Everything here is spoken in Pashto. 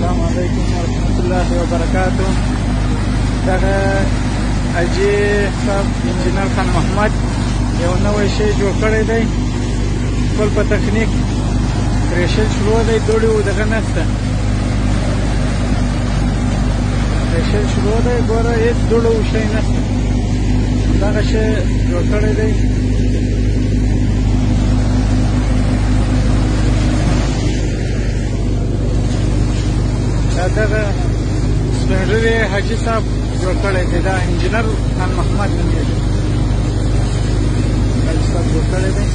السلام علیکم ورحمۃ اللہ وبرکاتہ. دغه حاجي صاحب انجینر خان محمد یو نوی شی جوړ کړی دی، ټول په تکنیک پریشل شروع دی، دوړې و دغه نشته، پریشل شروع دی، ګوره هېڅ دوړه و شی نشته، دغه شی جوړ کړی دی. دغه سپینږیری حاجي صاحب جوړ کړی دی، دا انجینر خان محمد نومېږي، حاجي صاحب جوړ کړی دی.